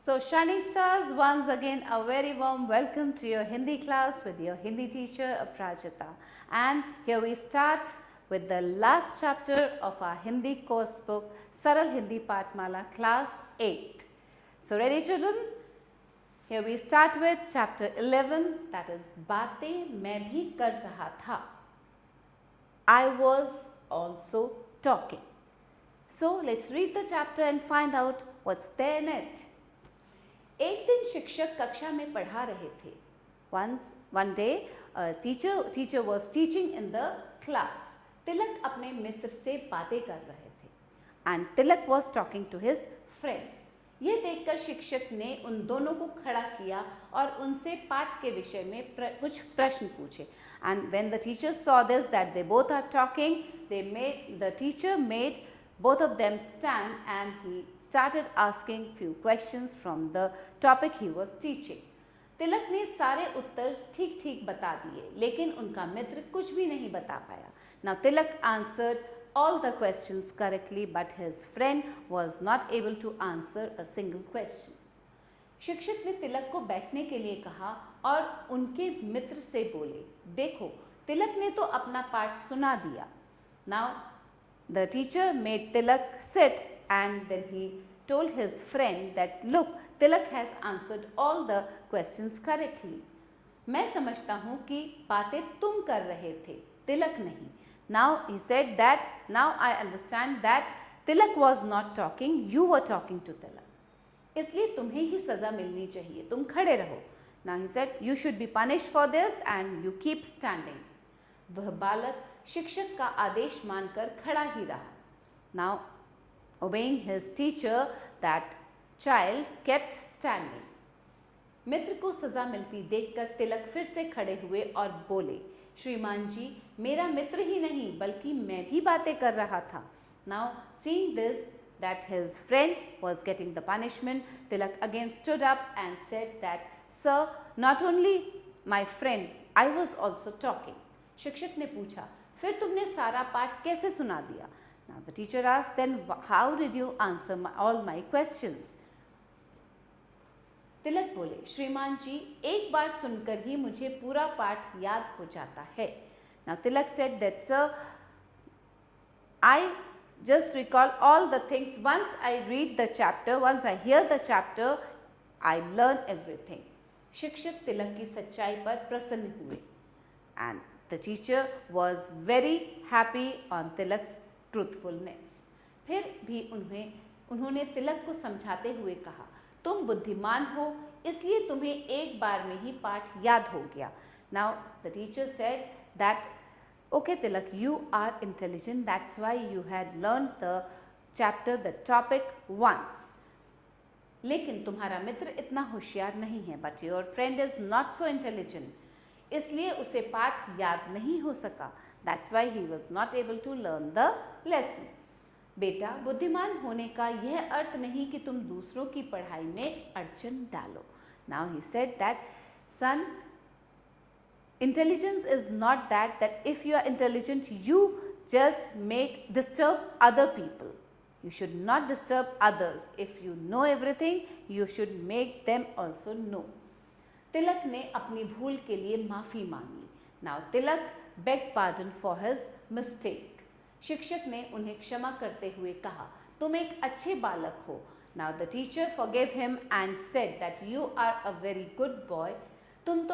So Shining Stars, once again a very warm welcome to your Hindi class with your Hindi teacher Aprajita. And here we start with the last chapter of our Hindi course book, Saral Hindi Pathmala, class 8. So ready children? Here we start with chapter 11, that is Baatein Main Bhi Kar Raha Tha. I was also talking. So let's read the chapter and find out what's there in it. एक दिन शिक्षक कक्षा में पढ़ा रहे थे. One day a teacher was teaching in the class. तिलक अपने मित्र से बातें कर रहे थे. And Tilak was talking to his friend. यह देखकर शिक्षक ने उन दोनों को खड़ा किया और उनसे पाठ के विषय में कुछ प्रश्न पूछे. And when the teacher saw this, that they both are talking, the teacher made both of them stand and he started asking few questions from the topic he was teaching. तिलक ने सारे उत्तर ठीक ठीक बता दिए, लेकिन उनका मित्र कुछ भी नहीं बता पाया. Now Tilak answered all the questions correctly, but his friend was not able to answer a single question. शिक्षक ने तिलक को बैठने के लिए कहा और उनके मित्र से बोले, देखो तिलक ने तो अपना पाठ सुना दिया. Now the teacher made Tilak sit and then he told his friend that look, Tilak has answered all the questions correctly. मैं समझता हूँ कि बातें तुम कर रहे थे, तिलक नहीं. Now he said that now I understand that Tilak was not talking, you were talking to Tilak. इसलिए तुम्हें ही सजा मिलनी चाहिए, तुम खड़े रहो. Now he said you should be punished for this and you keep standing. वह बालक शिक्षक का आदेश मानकर खड़ा ही रहा. Now obeying his teacher, that child kept standing. मित्र को सजा मिलती देखकर तिलक फिर से खड़े हुए और बोले, श्रीमान जी, मेरा मित्र ही नहीं बल्कि मैं भी बातें कर रहा था. Now seeing this, that his friend was getting the punishment, Tilak again stood up and said that, sir, not only my friend, I was also talking. शिक्षक ने पूछा, फिर तुमने सारा पाठ कैसे सुना दिया? Now the teacher asked, then how did you answer all my questions? तिलक बोले, श्रीमान जी, एक बार सुनकर ही मुझे पूरा पाठ याद हो जाता है. Now Tilak said that, sir, I just recall all the things. Once I read the chapter, once I hear the chapter, I learn everything. शिक्षक तिलक की सच्चाई पर प्रसन्न हुए. And the teacher was very happy on Tilak's truthfulness. फिर भी उन्होंने तिलक को समझाते हुए कहा, तुम बुद्धिमान हो इसलिए तुम्हें एक बार में ही पाठ याद हो गया. Now the teacher said that, okay Tilak, you are intelligent, that's why you had learned the chapter, the topic once. लेकिन तुम्हारा मित्र इतना होशियार नहीं है, but your friend is not so intelligent. इसलिए उसे पाठ याद नहीं हो सका. That's why he was not able to learn the lesson. बेटा, बुद्धिमान होने का यह अर्थ नहीं कि तुम दूसरों की पढ़ाई में अड़चन डालो. Now he said that, son, intelligence is not that if you are intelligent, you just disturb other people. You should not disturb others. If you know everything, you should make them also know. तिलक ने अपनी भूल के लिए माफ़ी मांगी. Now Tilak begged pardon for his mistake. शिक्षक ने उन्हें क्षमा करते हुए कहा, तुम एक अच्छे बालक हो. Now the teacher forgave him and said that you are a very good boy. तुम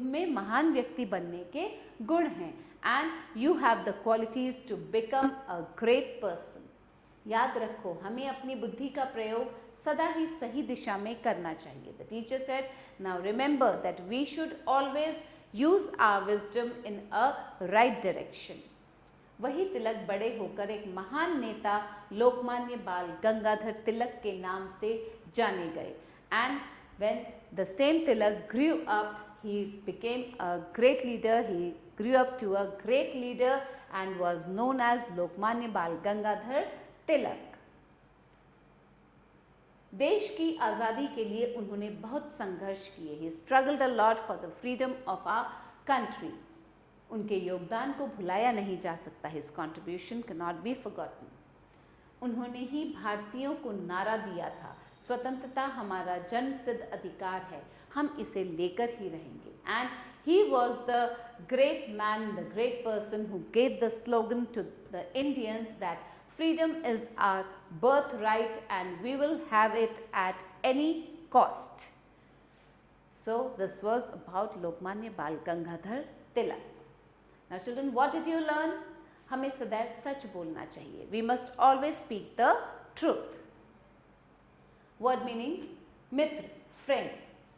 में महान व्यक्ति बनने के गुण हैं. And you have the qualities to become a great person. याद रखो, हमें अपनी बुद्धि का प्रयोग सदा ही सही दिशा में करना चाहिए. The teacher said, now remember that we should always use our wisdom in a right direction. वही तिलक बड़े होकर एक महान नेता लोकमान्य बाल गंगाधर तिलक के नाम से जाने गए. And when the same Tilak grew up, he became a great leader. He grew up to a great leader and was known as Lokmanya Bal Gangadhar Tilak. देश की आज़ादी के लिए उन्होंने बहुत संघर्ष किए. He struggled a lot for the freedom of our country. उनके योगदान को भुलाया नहीं जा सकता. His contribution cannot be forgotten. उन्होंने ही भारतीयों को नारा दिया था, स्वतंत्रता हमारा जन्मसिद्ध अधिकार है, हम इसे लेकर ही रहेंगे. And he was the great man, the great person who gave the slogan to the Indians that freedom is our birthright and we will have it at any cost. So this was about Lokmanya Bal Gangadhar Tilak. Now children, what did you learn? हमें सदैव सच बोलना चाहिए. We must always speak the truth. Word meanings: Mitra, friend,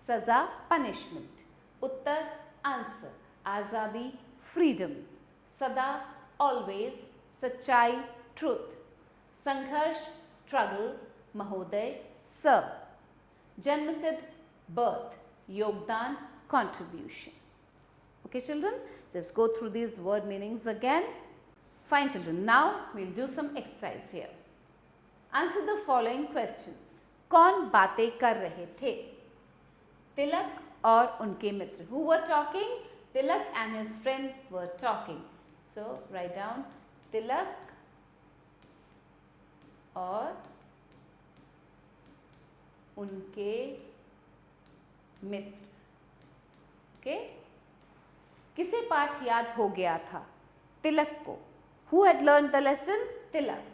सजा, punishment, उत्तर, answer, आजादी, freedom, सदा, always, सच्चाई, truth, संघर्ष, struggle, महोदय, sir, जन्मसिद्ध, birth, योगदान, contribution. Okay children, just go through these word meanings again. Fine children, now we'll do some exercise here. Answer the following questions. कौन बातें कर रहे थे? तिलक और उनके मित्र. Who were talking? Tilak and his friend were talking. So write down Tilak और उनके मित्र. Okay? किसे पाठ याद हो गया था? तिलक को. Who had learned the lesson? Tilak.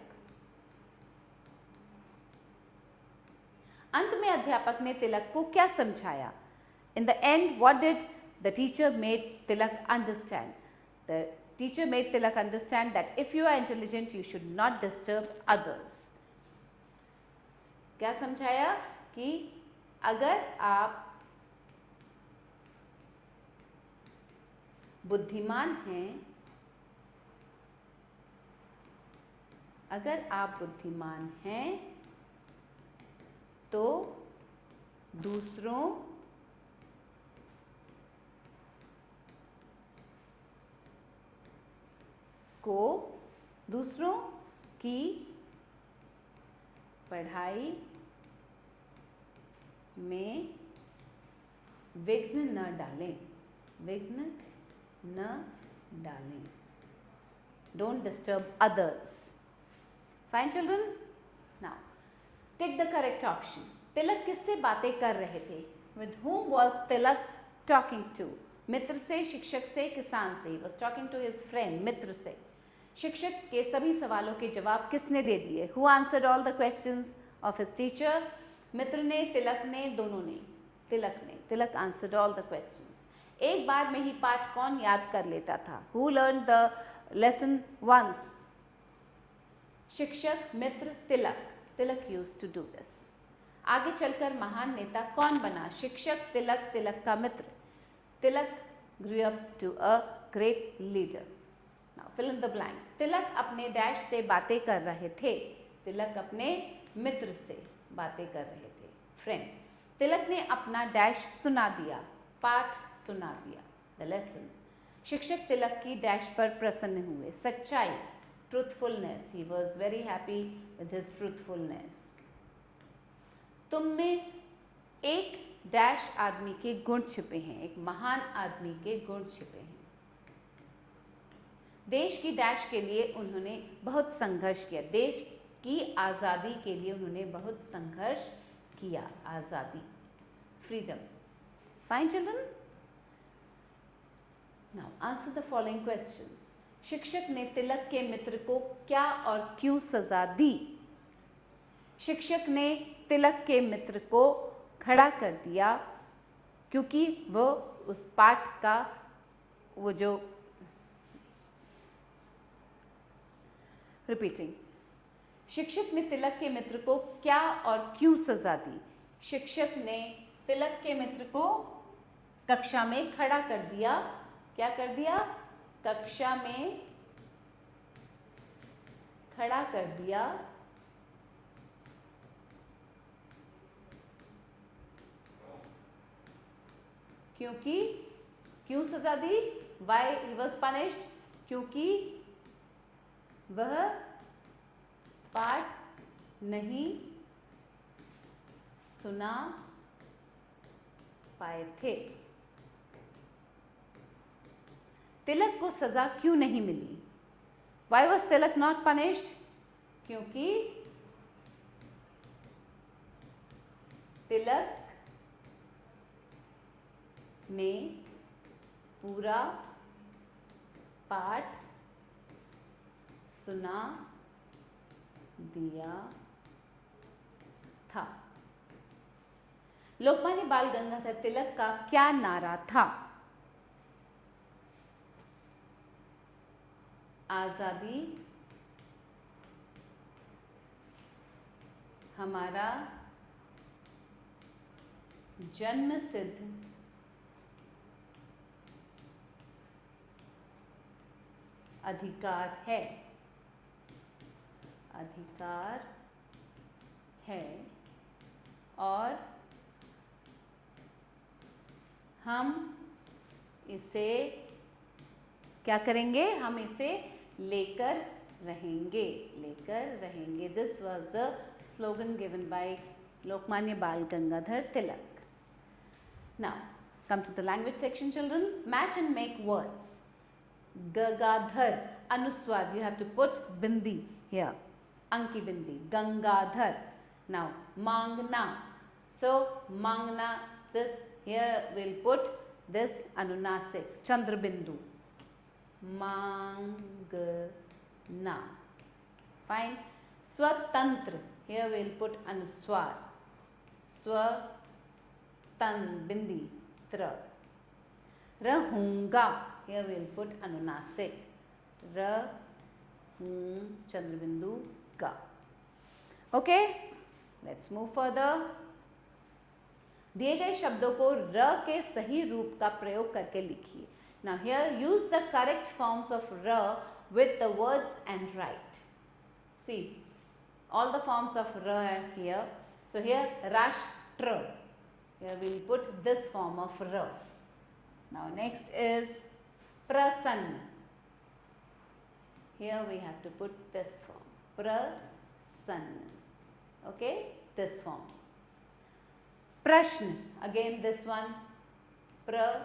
अंत में अध्यापक ने तिलक को क्या समझाया? In the end, what did the teacher made Tilak understand? The teacher made Tilak understand that if you are intelligent, you should not disturb others. क्या समझाया? कि अगर आप बुद्धिमान हैं, अगर आप बुद्धिमान हैं तो दूसरों को दूसरों की पढ़ाई में विघ्न न डालें. विघ्न न डालें. Don't disturb others. Fine children? Now, take the correct option. तिलक किससे बातें कर रहे थे? With whom was Tilak talking to? मित्र से, शिक्षक से, किसान से. He was talking to his friend, मित्र से. शिक्षक के सभी सवालों के जवाब किसने दे दिए? Who answered all the questions of his teacher? मित्र ने, तिलक ने, दोनों ने. तिलक ने. Tilak answered all the questions. एक बार में ही पाठ कौन याद कर लेता था? Who learned the lesson once? शिक्षक, मित्र, तिलक. तिलक used to do this. आगे चलकर महान नेता कौन बना? शिक्षक, तिलक, तिलक का मित्र. तिलक grew up to a great leader. Now fill in the blanks. तिलक अपने डैश से बातें कर रहे थे. तिलक अपने मित्र से बातें कर रहे थे. फ्रेंड. तिलक ने अपना डैश सुना दिया. पाठ सुना दिया. The lesson. शिक्षक तिलक की डैश पर प्रसन्न हुए. सच्चाई. Truthfulness. He was very happy with his truthfulness. तुम में एक डैश आदमी के गुण छिपे हैं. एक महान आदमी के गुण छिपे हैं. देश की डैश के लिए उन्होंने बहुत संघर्ष किया. देश की आज़ादी के लिए उन्होंने बहुत संघर्ष किया. आज़ादी. Freedom. Fine children? Now answer the following questions. शिक्षक ने तिलक के मित्र को क्या और क्यों सजा दी? शिक्षक ने तिलक के मित्र को खड़ा कर दिया क्योंकि वो उस पाठ का वो जो रिपीटिंग. शिक्षक ने तिलक के मित्र को क्या और क्यों सजा दी? शिक्षक ने तिलक के मित्र को कक्षा में खड़ा कर दिया. क्या कर दिया? कक्षा में खड़ा कर दिया क्योंकि क्यों सजा दी? Why he was punished? क्योंकि वह पाठ नहीं सुना पाए थे. तिलक को सजा क्यों नहीं मिली? Why was Tilak not punished? क्योंकि तिलक ने पूरा पाठ सुना दिया था। लोकमान्य बाल गंगाधर तिलक का क्या नारा था? आजादी हमारा जन्मसिद्ध अधिकार है, अधिकार है और हम इसे क्या करेंगे? हम इसे लेकर रहेंगे, लेकर रहेंगे। This was the slogan given by Lokmanya बाल Gangadhar Tilak. Now, come to the language section, children. Match and make words. Gangadhar, Anuswar, you have to put bindi here. Anki bindi. Gangadhar. Now, Mangna. So, Mangna, this here we'll put this Anunasik. Chandrabindu. Mangna. Fine. Swatantra. Here we'll put Anuswar. Tan bindi tra. Rahunga. Here we'll put Anunasik. Rahung Chandrabindu ga. Okay, let's move further. दिए गए शब्दों को र के सही रूप का प्रयोग करके लिखिए. Now here use the correct forms of raw with the words and write. See, all the forms of r are here. So here Rashtra. Here we will put this form of r. Now next is Prasanna. Here we have to put this form. Prasanna. Okay, this form. Prashna. Again this one. Prashna.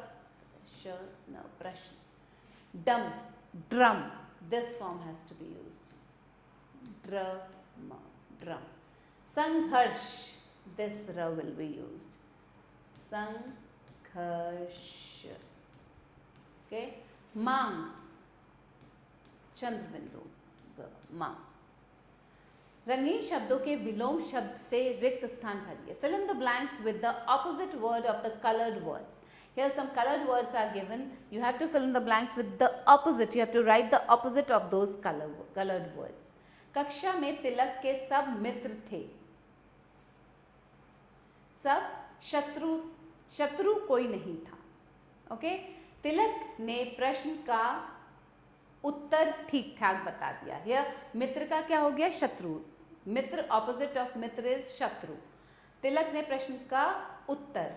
Drum. This form has to be used. Drum. Sangharsh. This ra will be used. Sangharsh. Okay. Mang. Chandrabindu. Mang. रंगीन शब्दों के विलोम शब्द से रिक्त स्थान भरिए. Fill in the blanks with the opposite word of the colored words. Here some colored words are given. You have to fill in the blanks with the opposite. You have to write the opposite of those colored words. कक्षा में तिलक के सब मित्र थे. सब शत्रु कोई नहीं था. ओके. तिलक ने प्रश्न का उत्तर ठीक ठाक बता दिया. Here मित्र का क्या हो गया? शत्रु. मित्र, ऑपोजिट ऑफ मित्र इज शत्रु. तिलक ने प्रश्न का उत्तर,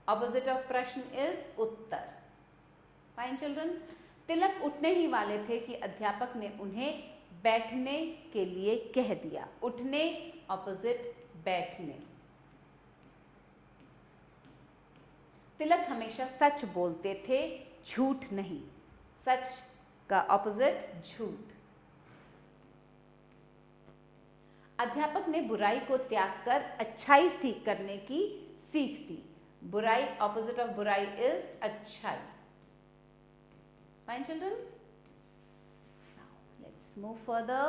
ऑपोजिट ऑफ प्रश्न इज उत्तर. Fine children. तिलक उठने ही वाले थे कि अध्यापक ने उन्हें बैठने के लिए कह दिया. उठने, ऑपोजिट बैठने. तिलक हमेशा सच बोलते थे, झूठ नहीं. सच का ऑपोजिट झूठ. अध्यापक ने बुराई को त्याग कर अच्छाई करने की सीख दी. बुराई, ऑपोजिट ऑफ बुराई इज अच्छाई. Fine children. Let's move further.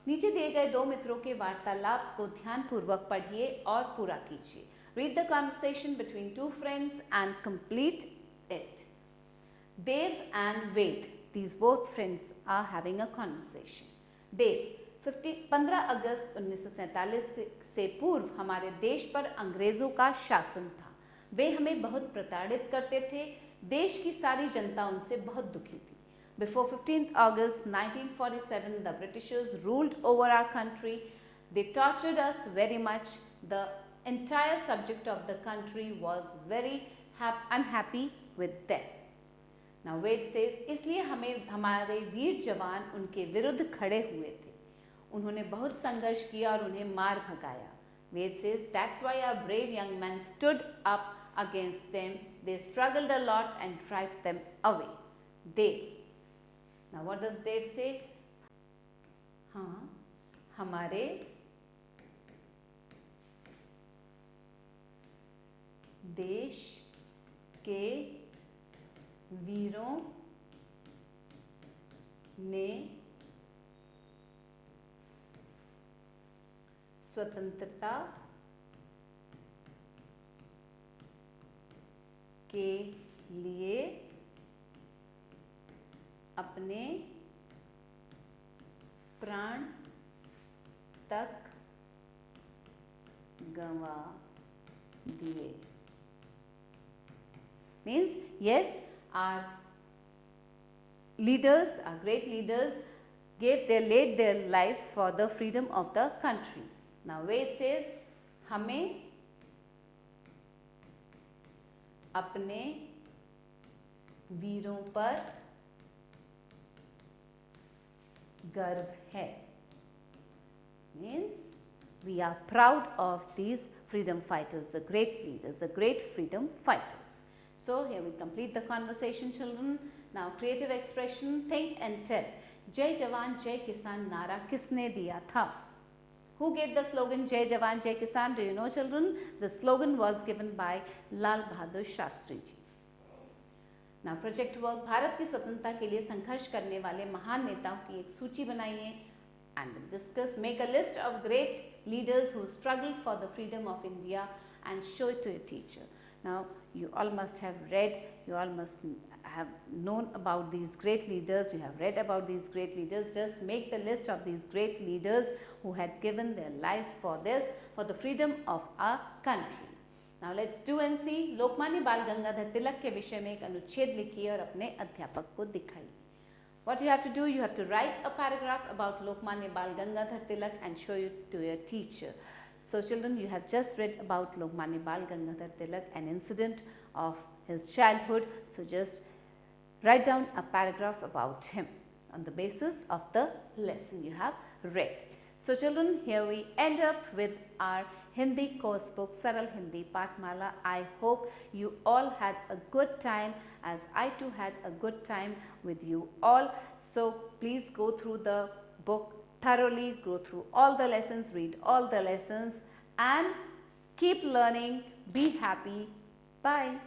नीचे दिए गए दो मित्रों के वार्तालाप को ध्यानपूर्वक पढ़िए और पूरा कीजिए. Read the conversation between two friends and complete it. Dev and Ved, these both friends are having a conversation. Dev, 15 अगस्त 1947 से पूर्व हमारे देश पर अंग्रेजों का शासन था. वे हमें बहुत प्रताड़ित करते थे. देश की सारी जनता उनसे बहुत दुखी थी. Before 15th August 1947, the Britishers ruled over our country. They tortured us very much. The entire subject of the country was very unhappy with them. Now Ved says, इसलिए हमारे वीर जवान उनके विरुद्ध खड़े हुए थे. उन्होंने बहुत संघर्ष किया और उन्हें मार भगाया. Ved says, that's why our brave young men stood up against them. They struggled a lot and drive them away. Dev. Now what does Dev say? हाँ, हमारे देश के वीरों ने स्वतंत्रता के लिए अपने प्राण तक गंवा दिए. Means yes, our leaders, our great leaders laid their lives for the freedom of the country. Now where it says हमें अपने वीरों पर गर्व है. Means we are proud of these freedom fighters, the great leaders, the great freedom fighters. So here we complete the conversation, children. Now creative expression, think and tell. Jai Jawan Jai Kisan नारा किसने दिया था? Who gave the slogan Jai Jawan Jai Kisan? Do you know, children? The slogan was given by Lal Bahadur Shastri ji. Now project work, Bharat की स्वतंत्रता के लिए संघर्ष करने वाले महान नेताओं की एक सूची बनाइए and discuss, make a list of great leaders who struggled for the freedom of India and show it to your teacher. Now you all must have read, you all must have known about these great leaders, you have read about these great leaders. Just make the list of these great leaders who had given their lives for this, for the freedom of our country. Now let's do and see. Lokmanya बाल गंगाधर तिलक के विषय में एक अनुच्छेद लिखिए और अपने अध्यापक को दिखाइए. What you have to do, you have to write a paragraph about Lokmanya Bal Gangadhar Tilak and show it to your teacher. So children, you have just read about Lokmanya Bal Gangadhar Tilak, an incident of his childhood. So just write down a paragraph about him on the basis of the lesson you have read. So children, here we end up with our Hindi course book, Saral Hindi Pathmala. I hope you all had a good time, as I too had a good time with you all. So please go through the book thoroughly, go through all the lessons, read all the lessons and keep learning. Be happy. Bye.